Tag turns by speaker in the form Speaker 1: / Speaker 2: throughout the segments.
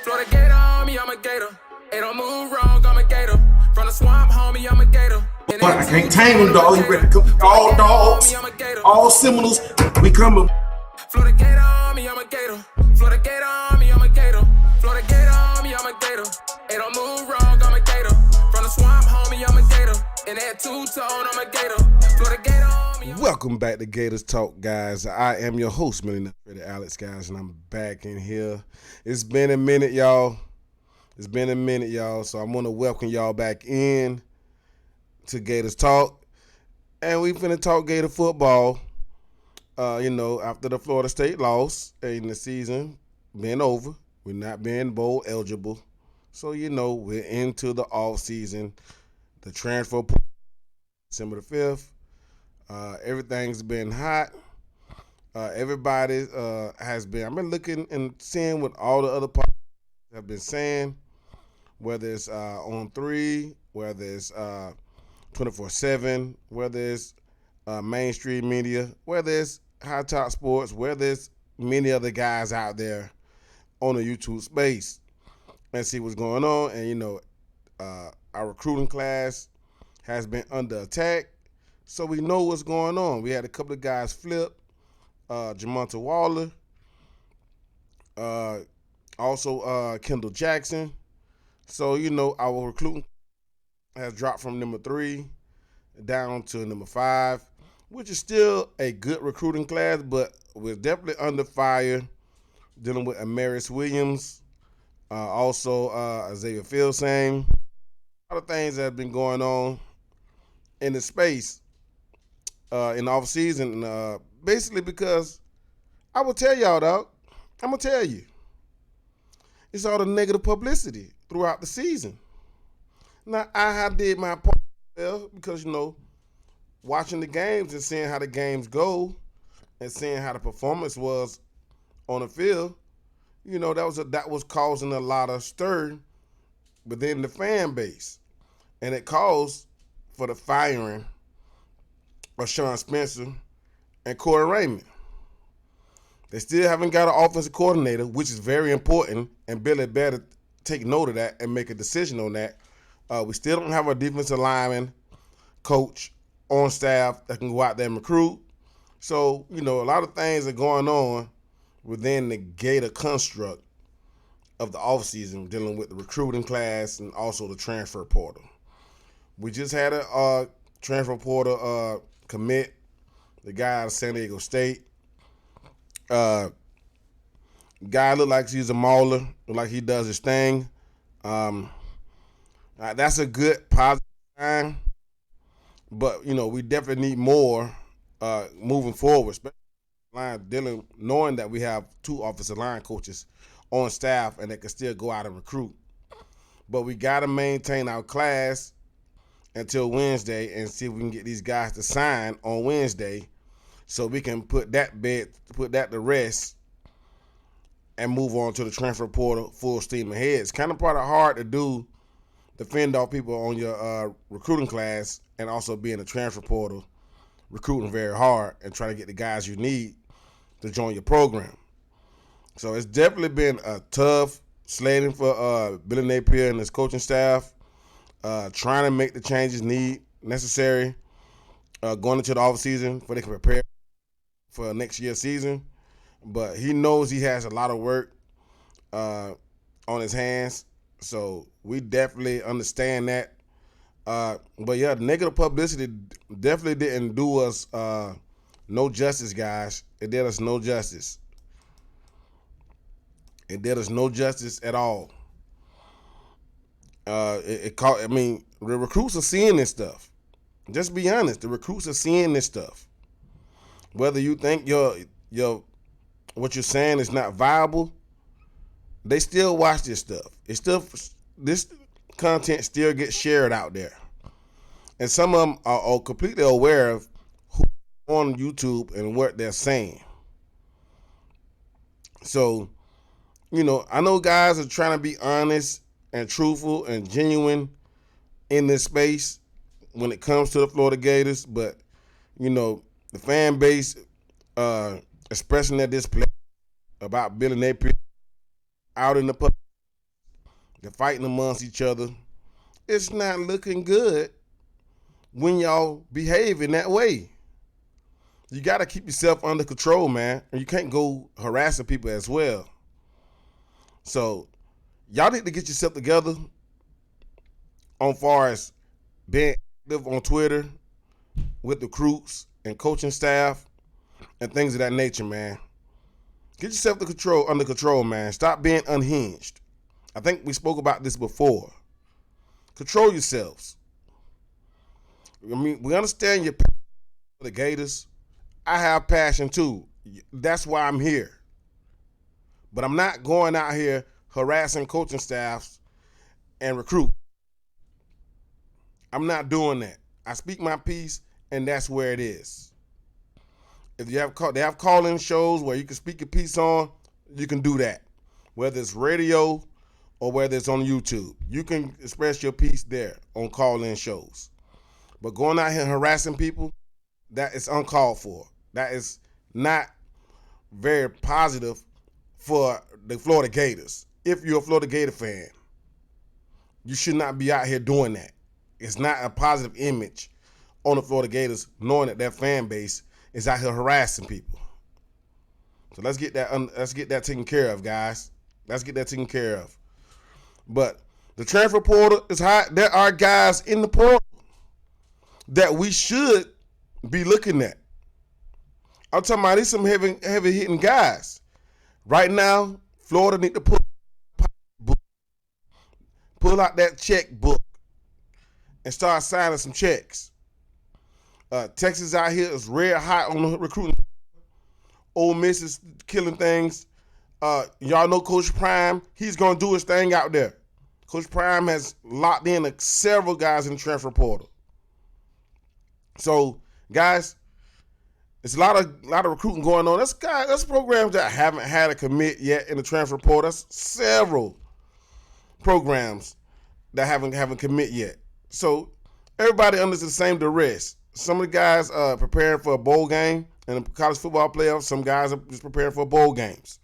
Speaker 1: Florida Gator on me, I'm a Gator. It don't move wrong, I'm a Gator. From the swamp, homie, I'm a Gator.
Speaker 2: But I can't tame them, dog. You ready to come? All dogs, all Seminoles, we coming.
Speaker 1: Florida Gator on me, I'm a Gator. Florida Gator on me, I'm a Gator. Florida Gator on me, I'm a Gator. It don't move wrong, I'm a Gator. From the swamp, homie, I'm a Gator. And that two-tone, I'm a Gator. Florida Gator on me.
Speaker 3: Welcome back to Gators Talk, guys. I am your host, Napier, Alex, guys, and I'm back in here. It's been a minute, y'all. So I'm gonna welcome y'all back in to Gators Talk, and we finna talk Gator football. After the Florida State loss in the season being over, we're not being bowl eligible. So, we're into the off season. The transfer December the 5th. Everything's been hot. Everybody has been. I've been looking and seeing what all the other parties have been saying, whether it's on 3, whether it's 24/7, whether it's mainstream media, whether it's High Top Sports, whether it's many other guys out there on the YouTube space, and see what's going on. And our recruiting class has been under attack, so we know what's going on. We had a couple of guys flip, Jamonta Waller, also Kendall Jackson. So our recruiting has dropped from number 3 down to number 5, which is still a good recruiting class, but we're definitely under fire dealing with Amaris Williams, also Xavier Filsaime. A lot of things that have been going on in the space in the offseason, basically because I will tell y'all, dog, I'm going to tell you, it's all the negative publicity throughout the season. Now, I did my part well because, watching the games and seeing how the games go and seeing how the performance was on the field, that was causing a lot of stir within the fan base. And it caused for the firing of Sean Spencer and Corey Raymond. They still haven't got an offensive coordinator, which is very important, and Billy better take note of that and make a decision on that. We still don't have a defensive lineman coach on staff that can go out there and recruit. So, a lot of things are going on within the Gator construct of the offseason, dealing with the recruiting class and also the transfer portal. We just had a transfer portal commit, the guy out of San Diego State. Guy look like he's a mauler, look like he does his thing. That's a good positive sign. But, we definitely need more moving forward, especially knowing that we have 2 offensive line coaches on staff and they can still go out and recruit. But we got to maintain our class until Wednesday and see if we can get these guys to sign on Wednesday so we can put that to rest and move on to the transfer portal full steam ahead. It's kind of hard to do, to fend off people on your recruiting class and also be in the transfer portal, recruiting very hard and trying to get the guys you need to join your program. So it's definitely been a tough slating for Billy Napier and his coaching staff, trying to make the changes necessary going into the offseason so they can prepare for next year's season. But he knows he has a lot of work on his hands, so we definitely understand that. But yeah, the negative publicity definitely didn't do us no justice, guys. It did us no justice. It did us no justice at all. The recruits are seeing this stuff. Just be honest, the recruits are seeing this stuff. Whether you think what you're saying is not viable, they still watch this stuff. This content still gets shared out there. And some of them are completely aware of who's on YouTube and what they're saying. So, I know guys are trying to be honest and truthful and genuine in this space when it comes to the Florida Gators, but, the fan base expressing their display about Billy Napier out in the public They're fighting amongst each other. It's not looking good when y'all behave in that way. You got to keep yourself under control, man. And you can't go harassing people as well. So y'all need to get yourself together on far as being active on Twitter with recruits and coaching staff and things of that nature, man. Get yourself under control, man. Stop being unhinged. I think we spoke about this before. Control yourselves. I mean, we understand your passion for the Gators. I have passion too. That's why I'm here. But I'm not going out here harassing coaching staffs and recruit. I'm not doing that. I speak my piece, and that's where it is. If they have call-in shows where you can speak your piece on, you can do that. Whether it's radio or whether it's on YouTube, you can express your piece there on call-in shows. But going out here harassing people, that is uncalled for. That is not very positive for the Florida Gators. If you're a Florida Gator fan, you should not be out here doing that. It's not a positive image on the Florida Gators, knowing that their fan base is out here harassing people. So let's get that taken care of, guys. Let's get that taken care of. But the transfer portal is hot. There are guys in the portal that we should be looking at. I'm talking about these some heavy hitting guys. Right now, Florida need to pull out that checkbook and start signing some checks. Texas out here is red hot on the recruiting. Ole Miss is killing things. Y'all know Coach Prime. He's going to do his thing out there. Coach Prime has locked in several guys in the transfer portal. So, guys, it's a lot of recruiting going on. That's programs that haven't had a commit yet in the transfer portal. That's several programs that haven't commit yet. So everybody under the same duress. Some of the guys are preparing for a bowl game in the college football playoffs. Some guys are just preparing for bowl games.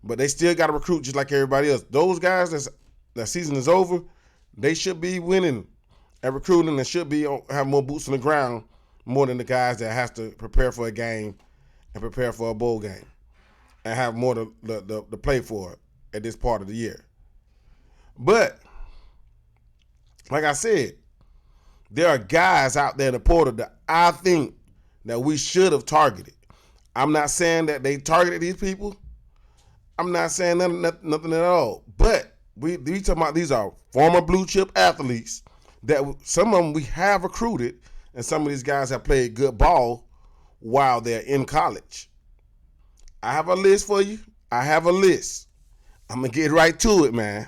Speaker 3: But they still got to recruit just like everybody else. Those guys that season is over, they should be winning at recruiting and should be have more boots on the ground more than the guys that has to prepare for a game and prepare for a bowl game and have more to play for at this part of the year. But like I said, there are guys out there in the portal that I think that we should have targeted. I'm not saying that they targeted these people. I'm not saying nothing at all. But we talking about these are former blue chip athletes that some of them we have recruited, and some of these guys have played good ball while they're in college. I have a list for you. I have a list. I'm going to get right to it, man.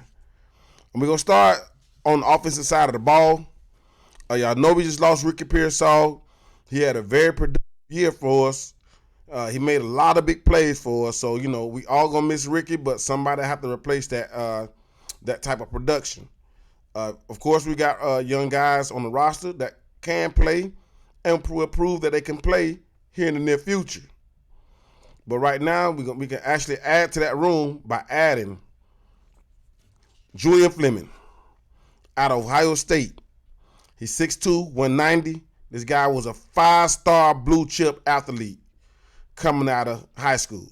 Speaker 3: And we're going to start on the offensive side of the ball. Y'all know we just lost Ricky Pearsall. He had a very productive year for us. He made a lot of big plays for us. So, we all going to miss Ricky, but somebody have to replace that type of production. Of course, we got young guys on the roster that can play and will prove that they can play here in the near future. But right now, we can actually add to that room by adding Julian Fleming out of Ohio State. He's 6'2", 190. This guy was a 5-star blue chip athlete coming out of high school.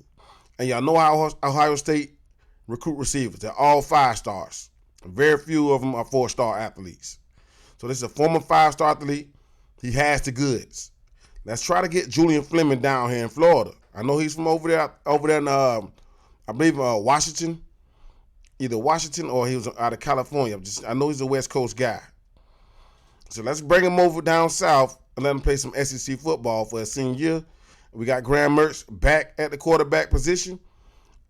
Speaker 3: And y'all know how Ohio State recruit receivers. They're all 5 stars. Very few of them are 4-star athletes. So this is a former 5-star athlete. He has the goods. Let's try to get Julian Fleming down here in Florida. I know he's from over there in, I believe, Washington. Either Washington or he was out of California. I know he's a West Coast guy. So let's bring him over down south and let him play some SEC football for his senior year. We got Graham Mertz back at the quarterback position,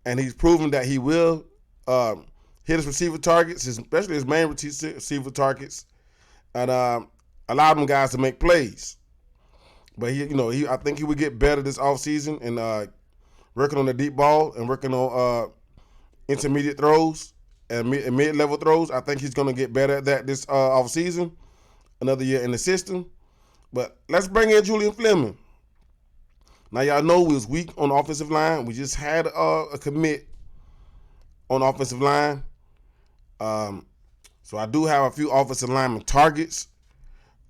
Speaker 3: and he's proven that he will hit his receiver targets, especially his main receiver targets, and allow them guys to make plays. But I think he would get better this offseason and working on the deep ball and working on intermediate throws and mid-level throws. I think he's going to get better at that this offseason. Another year in the system. But let's bring in Julian Fleming. Now, y'all know we was weak on the offensive line. We just had a commit on the offensive line. So I do have a few offensive lineman targets.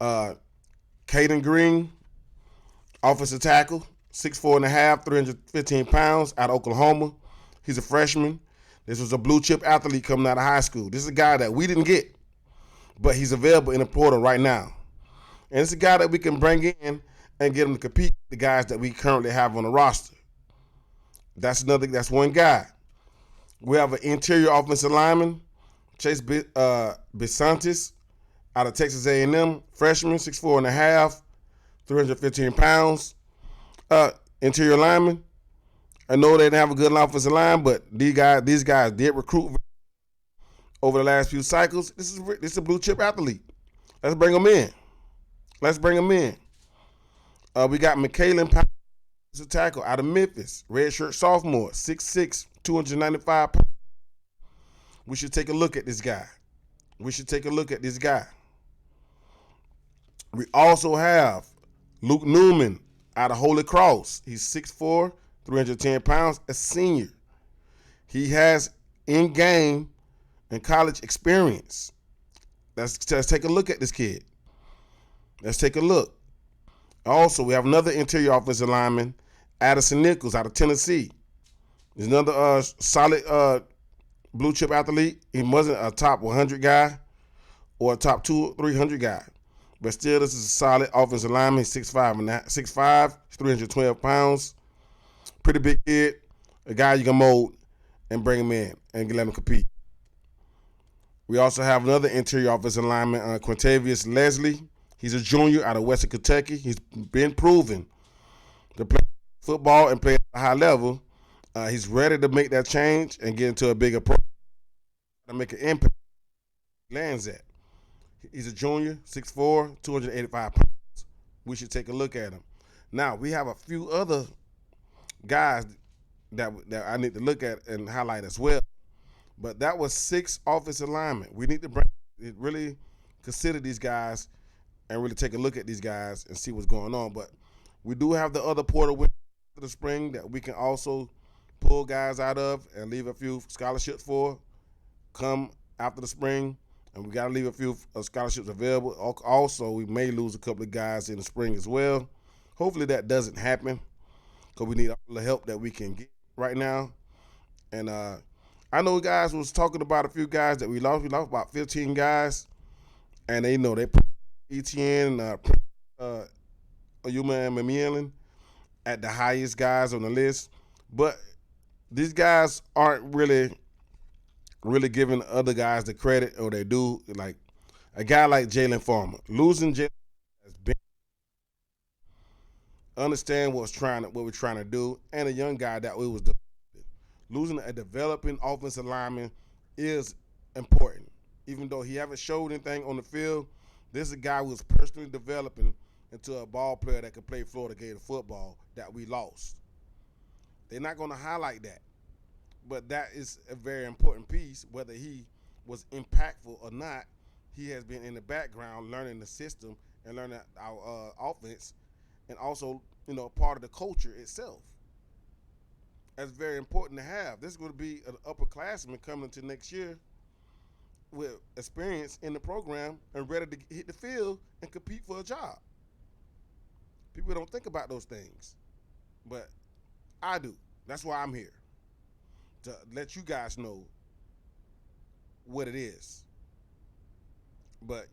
Speaker 3: Caden Green, offensive tackle, 6'4.5", 315 pounds, out of Oklahoma. He's a freshman. This was a blue chip athlete coming out of high school. This is a guy that we didn't get, but he's available in the portal right now. And it's a guy that we can bring in and get him to compete with the guys that we currently have on the roster. That's one guy. We have an interior offensive lineman, Chase Bisantis, out of Texas A&M, freshman, 6'4.5", 315 pounds. Interior lineman. I know they didn't have a good offensive line, but these guys did recruit over the last few cycles. This is a blue chip athlete. Let's bring them in. We got McKalen Powell, a tackle out of Memphis, redshirt sophomore, 6'6", 295 pounds. We should take a look at this guy. We also have Luke Newman out of Holy Cross. He's 6'4", 310 pounds, a senior. He has in-game and college experience. Let's take a look at this kid. Let's take a look. Also, we have another interior offensive lineman, Addison Nichols out of Tennessee. He's another solid blue chip athlete. He wasn't a top 100 guy or a top 200 or 300 guy. But still, this is a solid offensive lineman. He's 6'5", 312 pounds. Pretty big kid. A guy you can mold and bring him in and let him compete. We also have another interior offensive lineman, Quintavious Leslie. He's a junior out of Western Kentucky. He's been proven to play football and play at a high level. He's ready to make that change and get into a bigger program to make an impact. Lands at. He's a junior, 6'4", 285 pounds. We should take a look at him. Now, we have a few other guys that I need to look at and highlight as well. But that was 6 offensive linemen. We need to really consider these guys and really take a look at these guys and see what's going on. But we do have the other portal window for the spring that we can also pull guys out of and leave a few scholarships for come after the spring. And we got to leave a few scholarships available. Also, we may lose a couple of guys in the spring as well. Hopefully that doesn't happen because we need all the help that we can get right now. And I know guys was talking about a few guys that we lost. We lost about 15 guys. And they put ETN, Oyuma and Mamielin at the highest guys on the list. But these guys aren't really giving other guys the credit or they do. Like a guy like Jalen Farmer. Losing Jalen has been understand what we're trying to do, and a young guy that we was losing a developing offensive lineman is important. Even though he haven't showed anything on the field, this is a guy who was personally developing into a ball player that could play Florida Gator football that we lost. They're not going to highlight that. But that is a very important piece. Whether he was impactful or not, he has been in the background learning the system and learning our offense and also, part of the culture itself. That's very important to have. This is going to be an upperclassman coming into next year with experience in the program and ready to hit the field and compete for a job. People don't think about those things, but I do. That's why I'm here, to let you guys know what it is. But,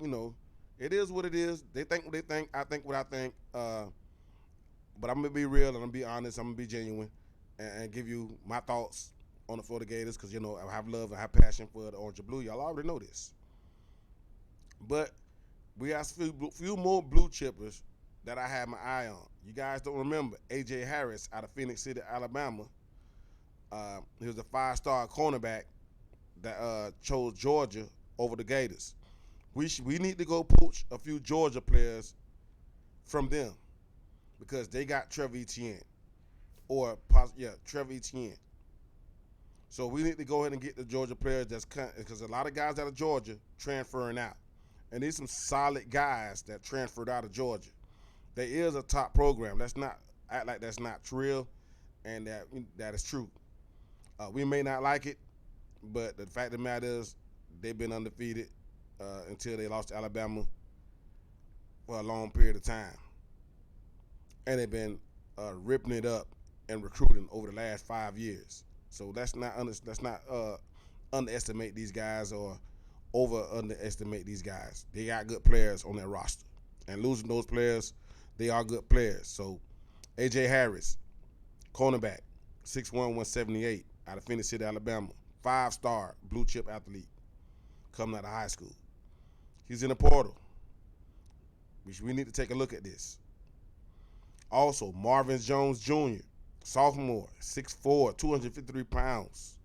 Speaker 3: it is what it is. They think what they think. I think what I think. But I'm going to be real and I'm going to be honest. I'm going to be genuine and give you my thoughts on the Florida Gators because, I have love and have passion for the orange and blue. Y'all already know this. But we have a few more blue chippers that I have my eye on. You guys don't remember A.J. Harris out of Phoenix City, Alabama. He was a 5-star cornerback that chose Georgia over the Gators. We need to go poach a few Georgia players from them because they got Trevor Etienne. Trevor Etienne. So we need to go ahead and get the Georgia players because a lot of guys out of Georgia transferring out. And these some solid guys that transferred out of Georgia. There is a top program. Let's not act like that's not real and that is true. We may not like it, but the fact of the matter is they've been undefeated until they lost to Alabama for a long period of time, and they've been ripping it up and recruiting over the last 5 years. So let's not underestimate these guys or underestimate these guys. They got good players on their roster, and losing those players, they are good players. So A.J. Harris, cornerback, 6'1", 178, out of Phoenix City, Alabama, 5-star blue chip athlete coming out of high school. He's in the portal. We need to take a look at this. Also, Marvin Jones Jr., sophomore, 6'4", 253 pounds,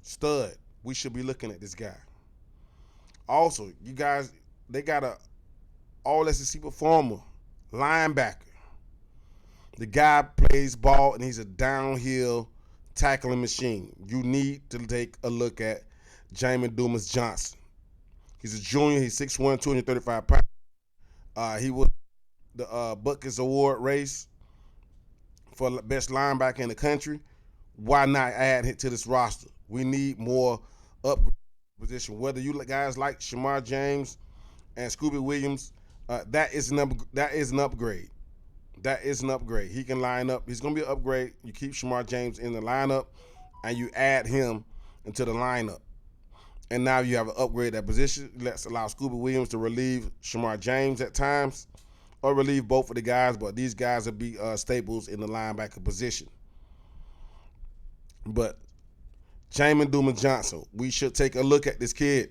Speaker 3: stud. We should be looking at this guy. Also, you guys, they got a all-SEC performer, linebacker. The guy plays ball, and he's a downhill tackling machine. You need to take a look at Jamin Dumas Johnson. He's a junior. He's 6'1", 235 pounds. He was the Butkus Award race for best linebacker in the country. Why not add him to this roster? We need more upgrade position. Whether you guys like Shamar James and Scooby Williams, that is an upgrade. That is an upgrade. He can line up. He's going to be an upgrade. You keep Shamar James in the lineup, and you add him into the lineup. And now you have an upgrade at position. Let's allow Scooby Williams to relieve Shamar James at times, or relieve both of the guys, but these guys will be staples in the linebacker position. But Jamin Dumas Johnson, we should take a look at this kid.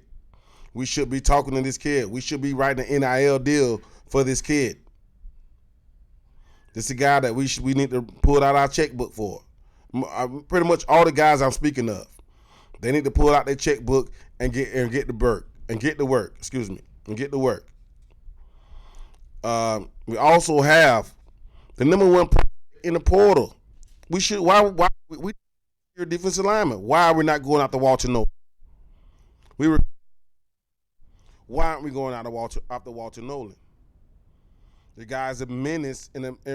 Speaker 3: We should be talking to this kid. We should be writing an NIL deal for this kid. This is a guy that we need to pull out our checkbook for. Pretty much all the guys I'm speaking of, they need to pull out their checkbook and get to work. We also have the number one in the portal. We should why we defensive lineman. Why are we not going out the Walter Nolan? Why aren't we going out the Walter Nolan? The guy's a menace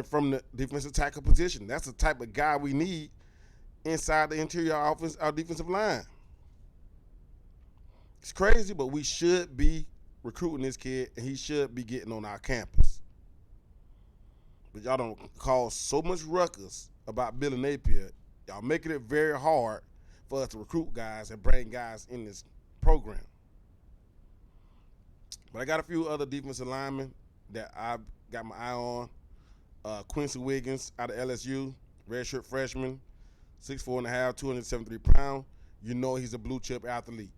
Speaker 3: from the defensive tackle position. That's the type of guy we need inside the interior offense, our defensive line. It's crazy, but we should be recruiting this kid, and he should be getting on our campus. But y'all don't cause so much ruckus about Billy Napier. Y'all making it very hard for us to recruit guys and bring guys in this program. But I got a few other defensive linemen that I've got my eye on. Quincy Wiggins out of LSU, redshirt freshman, 6'4.5", 273 pounds. You know he's a blue chip athlete.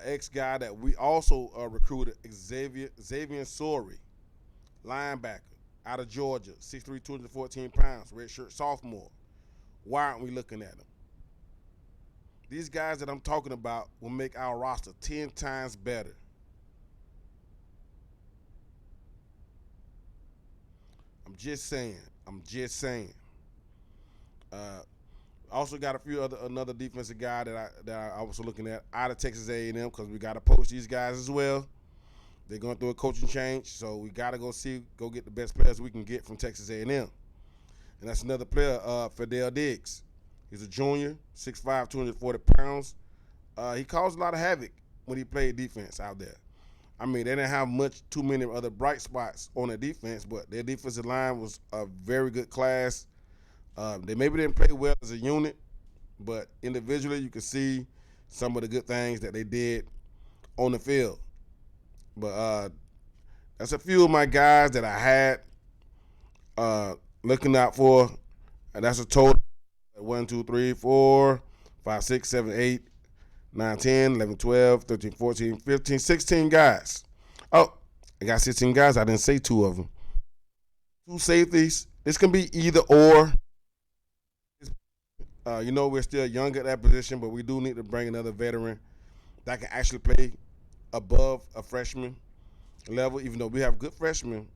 Speaker 3: Ex-guy that we also recruited, Xavier Sorey, linebacker out of Georgia, 6'3", 214 pounds, redshirt sophomore. Why aren't we looking at him? These guys that I'm talking about will make our roster 10 times better. I'm just saying. Also got another defensive guy that I was looking at out of Texas A&M, because we got to poach these guys as well. They're going through a coaching change, so we got to go get the best players we can get from Texas A&M. And that's another player, Fidel Diggs. He's a junior, 6'5", 240 pounds. He caused a lot of havoc when he played defense out there. I mean, they didn't have too many other bright spots on their defense, but their defensive line was a very good class. They maybe didn't play well as a unit, but individually you can see some of the good things that they did on the field. But that's a few of my guys that I had looking out for. And that's a total of 1, 2, 3, 4, 5, 6, 7, 8, 9, 10, 11, 12, 13, 14, 15, 16 guys. Oh, I got 16 guys. I didn't say 2 of them. 2 safeties. This can be either or. We're still young at that position, but we do need to bring another veteran that can actually play above a freshman level. Even though we have good freshmen,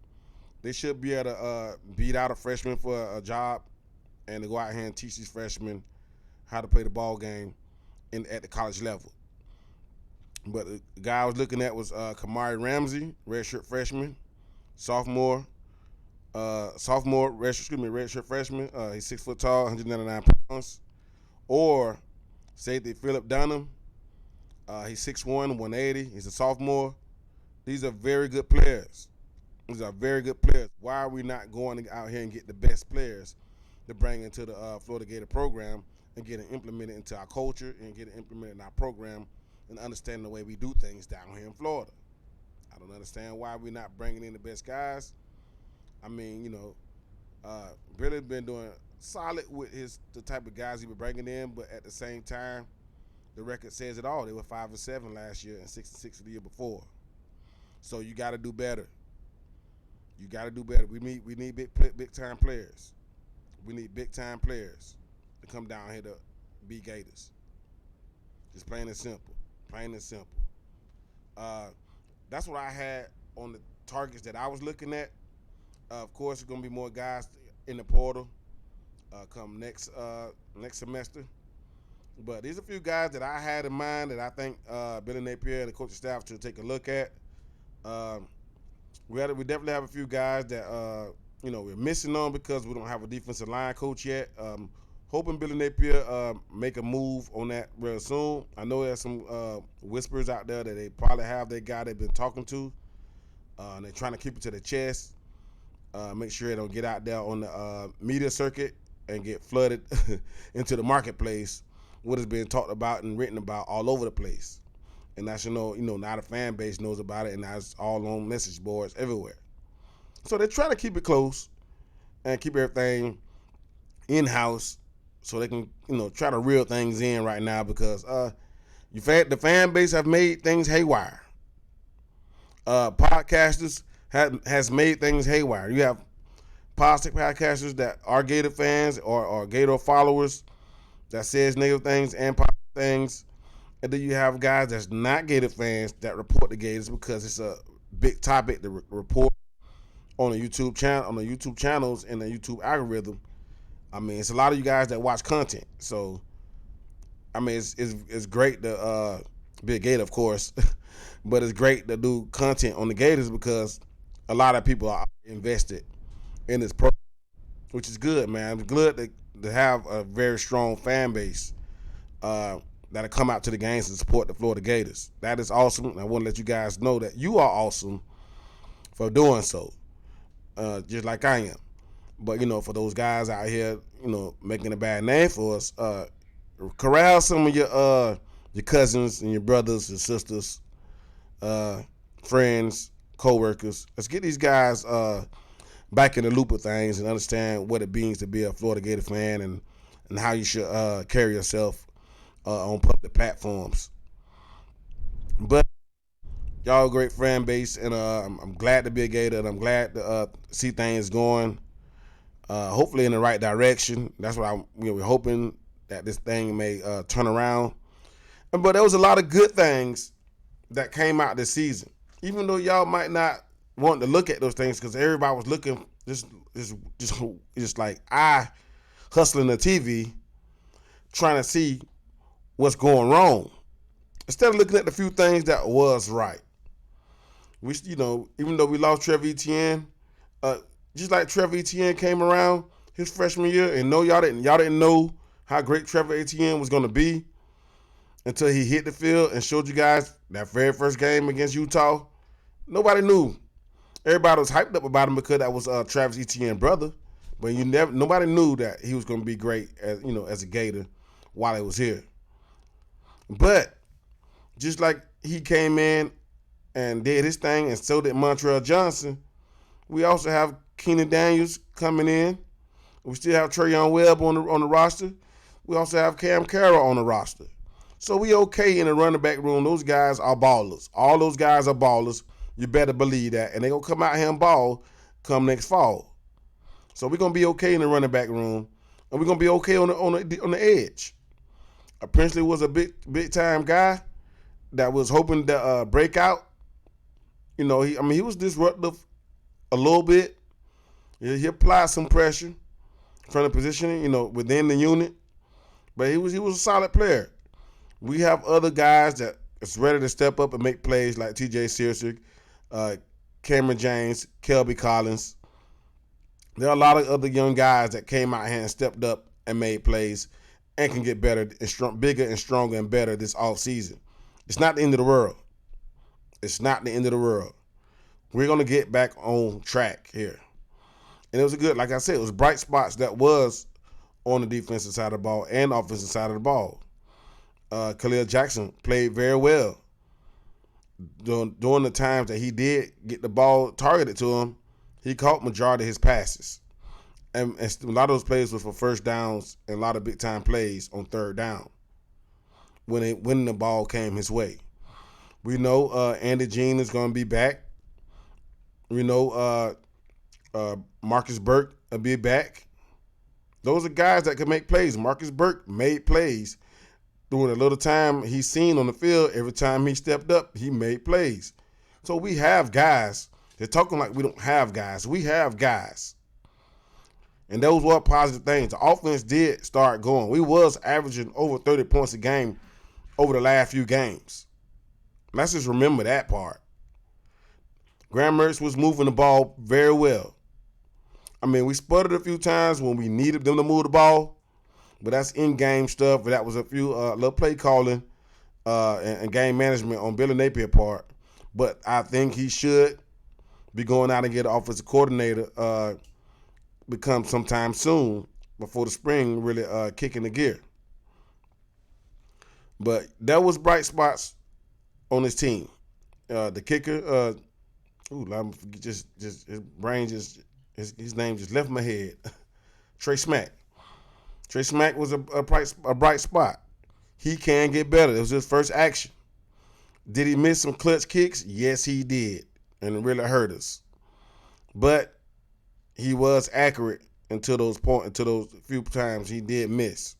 Speaker 3: they should be able to beat out a freshman for a job and to go out here and teach these freshmen how to play the ball game at the college level. But the guy I was looking at was Kamari Ramsey, redshirt freshman, sophomore, redshirt freshman. He's 6 foot tall, 199 pounds. Or safety Philip Dunham, He's 6'1", 180. He's a sophomore. These are very good players. These are very good players. Why are we not going out here and get the best players to bring into the Florida Gator program and get it implemented into our culture and get it implemented in our program and understand the way we do things down here in Florida? I don't understand why we're not bringing in the best guys. I mean, Billy been doing solid with the type of guys he been bringing in, but at the same time, the record says it all. They were 5-7 last year and 6-6 the year before. So you got to do better. You got to do better. We need big time players. We need big time players to come down here to be Gators. Just plain and simple. Plain and simple. That's what I had on the targets that I was looking at. Of course, there's gonna be more guys in the portal come next semester. But there's a few guys that I had in mind that I think Billy Napier and the coaching staff should take a look at. We definitely have a few guys that we're missing on because we don't have a defensive line coach yet. Hoping Billy Napier make a move on that real soon. I know there's some whispers out there that they probably have their guy they've been talking to, and they're trying to keep it to the chest. Make sure they don't get out there on the media circuit and get flooded into the marketplace. What is being talked about and written about all over the place. And that's, now the fan base knows about it, and that's all on message boards everywhere. So they're trying to keep it close and keep everything in-house so they can, try to reel things in right now because the fan base have made things haywire. Podcasters has made things haywire. You have positive podcasters that are Gator fans or Gator followers that says negative things and positive things. And then you have guys that's not Gator fans that report the Gators because it's a big topic to report on the YouTube channels and the YouTube algorithm. I mean, it's a lot of you guys that watch content. So, I mean, it's great to be a Gator, of course, but it's great to do content on the Gators because a lot of people are invested in this program, which is good, man. It's good to have a very strong fan base that'll come out to the games and support the Florida Gators. That is awesome, and I want to let you guys know that you are awesome for doing so, just like I am. But, for those guys out here, making a bad name for us, corral some of your cousins and your brothers and sisters, friends, co-workers. Let's get these guys back in the loop of things and understand what it means to be a Florida Gator fan and how you should carry yourself on public platforms. But y'all a great fan base, and I'm glad to be a Gator, and I'm glad to see things going hopefully in the right direction. That's what we're hoping that this thing may turn around. But there was a lot of good things that came out this season, even though y'all might not want to look at those things because everybody was looking just like I hustling the TV, trying to see what's going wrong instead of looking at the few things that was right. We, even though we lost Trevor Etienne, just like Trevor Etienne came around his freshman year, and y'all didn't know how great Trevor Etienne was going to be until he hit the field and showed you guys that very first game against Utah. Nobody knew. Everybody was hyped up about him because that was Travis Etienne's brother, but nobody knew that he was going to be great as a Gator while he was here. But just like he came in and did his thing, and so did Montrell Johnson, we also have Keenan Daniels coming in. We still have Trayon Webb on the roster. We also have Cam Carroll on the roster. So we okay in the running back room. Those guys are ballers. All those guys are ballers. You better believe that. And they're going to come out here and ball come next fall. So we're going to be okay in the running back room. And we're going to be okay on the edge. Princely was a big time guy that was hoping to break out. He was disruptive a little bit. He applied some pressure from the positioning, within the unit. But he was a solid player. We have other guys that is ready to step up and make plays like T.J. Searsick, Cameron James, Kelby Collins. There are a lot of other young guys that came out here and stepped up and made plays and can get better and bigger and stronger and better this offseason It's not the end of the world. It's not the end of the world. We're going to get back on track here. And it was a good, like I said, it was bright spots that was on the defensive side of the ball and offensive side of the ball. Khalil Jackson played very well. During the times that he did get the ball targeted to him, he caught majority of his passes. And a lot of those plays was for first downs and a lot of big-time plays on third down when the ball came his way. We know Andy Jean is going to be back. We know Marcus Burke will be back. Those are guys that can make plays. Marcus Burke made plays during the little time he's seen on the field. Every time he stepped up, he made plays. So we have guys. They're talking like we don't have guys. We have guys. And those were positive things. The offense did start going. We was averaging over 30 points a game over the last few games. Let's just remember that part. Graham Mertz was moving the ball very well. I mean, we sputtered a few times when we needed them to move the ball, but that's in-game stuff. But that was a few little play calling and game management on Billy Napier part. But I think he should be going out and get an offensive coordinator become sometime soon before the spring really kick in the gear. But there was bright spots on his team. The kicker, his brain his name just left my head. Trey Smack. Trey Smack was a bright spot. He can get better. It was his first action. Did he miss some clutch kicks? Yes, he did, and it really hurt us. But he was accurate until those few times he did miss.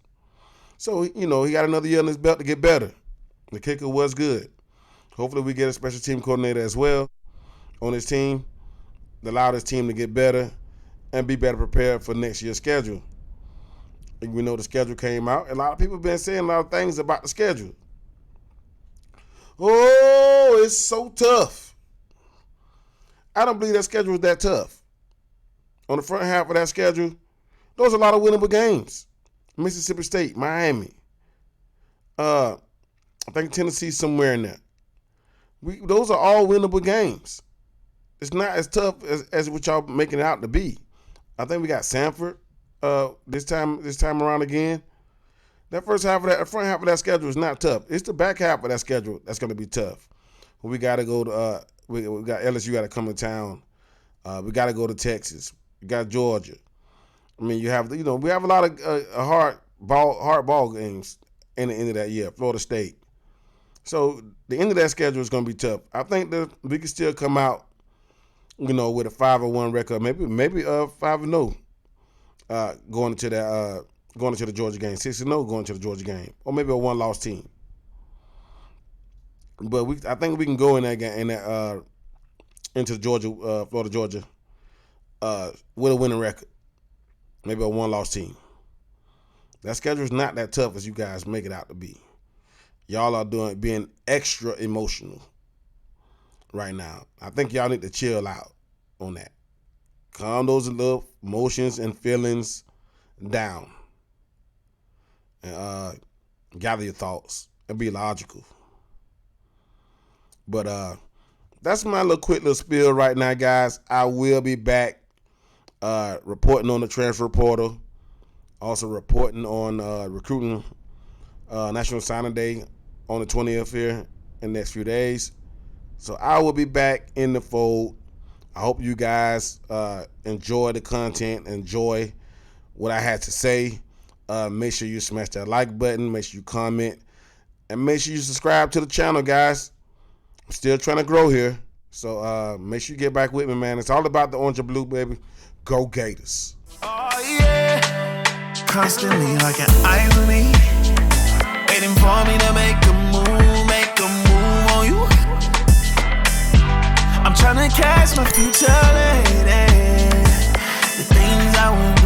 Speaker 3: So, he got another year on his belt to get better. The kicker was good. Hopefully we get a special team coordinator as well on his team to allow this team to get better and be better prepared for next year's schedule. We know the schedule came out. A lot of people have been saying a lot of things about the schedule. Oh, it's so tough. I don't believe that schedule is that tough. On the front half of that schedule, those are a lot of winnable games. Mississippi State, Miami. I think Tennessee somewhere in there. Those are all winnable games. It's not as tough as what y'all making it out to be. I think we got Sanford this time around again. That front half of that schedule is not tough. It's the back half of that schedule that's going to be tough. We got to go to we got LSU got to come to town. We got to go to Texas. We got Georgia. I mean, we have a lot of hard ball games in the end of that year. Florida State. So the end of that schedule is going to be tough. I think that we can still come out, with a 5-1 record, maybe 5-0, going into the Georgia game, 6-0 going to the Georgia game, or maybe a 1-loss team. But I think we can go in that game into Florida Georgia, with a winning record, maybe a 1-loss team. That schedule is not that tough as you guys make it out to be. Y'all are being extra emotional right now. I think y'all need to chill out on that. Calm those little emotions and feelings down. And gather your thoughts and be logical. But that's my quick little spiel right now, guys. I will be back reporting on the transfer portal. Also reporting on recruiting National Signing Day on the 20th here in the next few days. So I will be back in the fold. I hope you guys enjoy the content, enjoy what I had to say. Make sure you smash that like button, make sure you comment, and make sure you subscribe to the channel, guys. I'm still trying to grow here. So make sure you get back with me, man. It's all about the orange and blue, baby. Go Gators.
Speaker 4: Oh, yeah. Constantly like an eye on me, waiting for me to make a move on you. I'm trying to catch my future lady, the things I want.